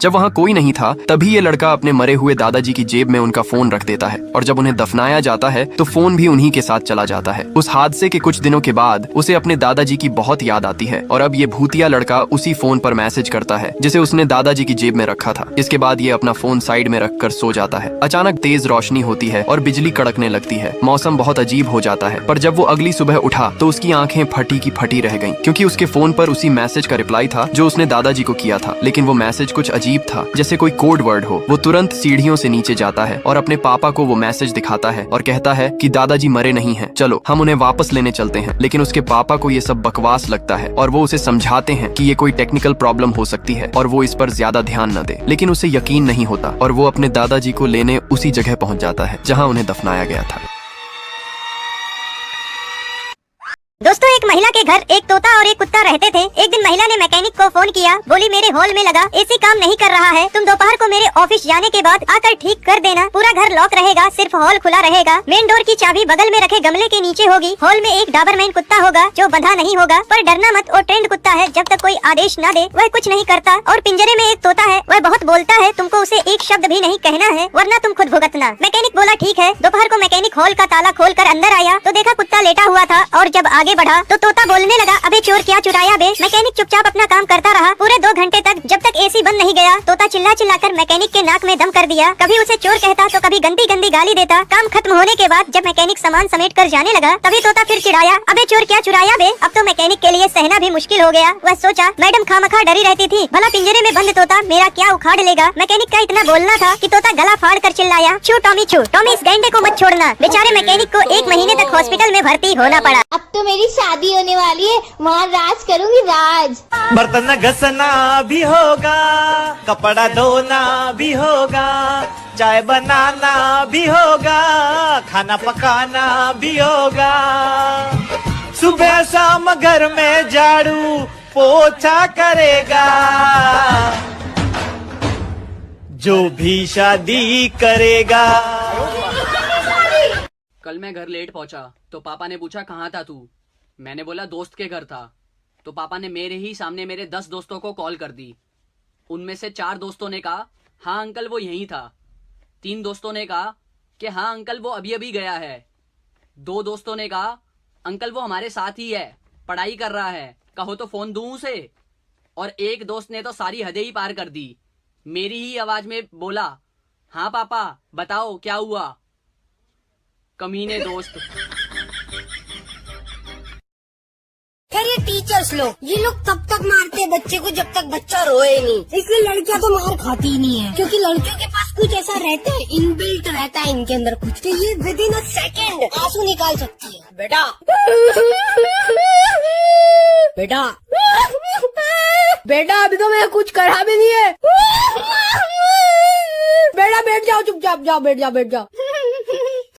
जब वहाँ कोई नहीं था तभी ये लड़का अपने मरे हुए दादाजी की जेब में उनका फोन रख देता है और जब उन्हें दफनाया जाता है तो फोन भी उन्हीं के साथ चला जाता है। उस हादसे के कुछ दिनों के बाद उसे अपने दादाजी की बहुत याद आती है और अब ये भूतिया लड़का उसी फोन पर मैसेज करता है जिसे उसने दादाजी की जेब में रखा था। इसके बाद ये अपना फोन साइड में रखकर सो जाता है। अचानक तेज रोशनी होती है और बिजली कड़कने लगती है। मौसम बहुत अजीब हो जाता है, पर जब वो अगली सुबह उठा तो उसकी आंखें फटी की फटी रह गईं, क्योंकि उसके फोन पर उसी मैसेज का रिप्लाई था जो उसने दादाजी को किया था। लेकिन वो मैसेज कुछ अजीब था, जैसे कोई कोड वर्ड हो। वो तुरंत सीढ़ियों से नीचे जाता है और अपने पापा को वो मैसेज दिखाता है और कहता है कि दादाजी मरे नहीं हैं, चलो हम उन्हें वापस लेने चलते हैं। लेकिन उसके पापा को ये सब बकवास लगता है और वो उसे समझाते हैं कि ये कोई टेक्निकल प्रॉब्लम हो सकती है और वो इस पर ज्यादा ध्यान न दे। लेकिन उसे यकीन नहीं होता और वो अपने दादाजी को लेने उसी जगह पहुंच जाता है जहां उन्हें दफनाया गया था। दोस्तों, एक महिला के घर एक तोता और एक कुत्ता रहते थे। एक दिन महिला ने मैकेनिक को फोन किया, बोली मेरे हॉल में लगा एसी काम नहीं कर रहा है, तुम दोपहर को मेरे ऑफिस जाने के बाद आकर ठीक कर देना। पूरा घर लॉक रहेगा, सिर्फ हॉल खुला रहेगा। मेन डोर की चाबी बगल में रखे गमले के नीचे होगी। हॉल में एक डाबरमैन कुत्ता होगा जो बंधा नहीं होगा, पर डरना मत, वो ट्रेंड कुत्ता है, जब तक कोई आदेश न दे वह कुछ नहीं करता। और पिंजरे में एक तोता है, वह बहुत बोलता है, तुमको उसे एक शब्द भी नहीं कहना है वरना तुम खुद भुगतना। मैकेनिक बोला ठीक है। दोपहर को मैकेनिक हॉल का ताला खोल कर अंदर आया तो देखा कुत्ता लेटा हुआ था और जब आगे बढ़ा तो तोता बोलने लगा, अबे चोर क्या चुराया बे। मैकेनिक चुपचाप अपना काम करता रहा पूरे 2 घंटे तक, जब तक एसी बंद नहीं गया। तोता चिल्ला चिल्लाकर मैकेनिक के नाक में दम कर दिया। कभी उसे चोर कहता तो कभी गंदी गंदी गाली देता। काम खत्म होने के बाद जब मैकेनिक सामान समेट कर जाने लगा तभी तोता फिर चिढ़ाया, अबे चोर क्या चुराया बे। अब तो मैकेनिक के लिए सहना भी मुश्किल हो गया। वह सोचा, मैडम खामखा डरी रहती थी, भला पिंजरे में बंद तोता मेरा क्या उखाड़ लेगा। मैकेनिक का इतना बोलना था कि तोता गला फाड़ कर चिल्लाया, छू टॉमी छू, टॉमी इस गैंडे को मत छोड़ना। बेचारे मैकेनिक को 1 महीने तक हॉस्पिटल में भर्ती होना पड़ा। अब तो मेरी शादी होने वाली है, वहाँ राज करूंगी राज। बर्तन घसना भी होगा, कपड़ा धोना भी होगा, चाय बनाना भी होगा, खाना पकाना भी होगा। सुबह शाम घर में झाड़ू पोछा करेगा जो भी शादी करेगा। कल मैं घर लेट पहुंचा तो पापा ने पूछा कहाँ था तू। मैंने बोला दोस्त के घर था। तो पापा ने मेरे ही सामने मेरे 10 दोस्तों को कॉल कर दी। उनमें से 4 दोस्तों ने कहा हाँ अंकल वो यहीं था। 3 दोस्तों ने कहा कि हाँ अंकल वो अभी अभी गया है। 2 दोस्तों ने कहा अंकल वो हमारे साथ ही है, पढ़ाई कर रहा है, कहो तो फोन दूं उसे। और एक दोस्त ने तो सारी हदें ही पार कर दी, मेरी ही आवाज में बोला हाँ पापा बताओ क्या हुआ। कमीने दोस्त। खैर ये टीचर्स लोग, ये लोग तब तक मारते हैं बच्चे को जब तक बच्चा रोए नहीं। इसलिए लड़कियां तो मार खाती ही नहीं है, क्योंकि लड़कियों के पास कुछ ऐसा रहता है, इनबिल्ट रहता है इनके अंदर कुछ, कि ये विद इन अ सेकेंड आंसू निकाल सकती है। बेटा बेटा बेटा अभी तो मैं कुछ करा भी नहीं है। बेटा बैठ जाओ, चुपचाप जाओ, बैठ जाओ बैठ जाओ।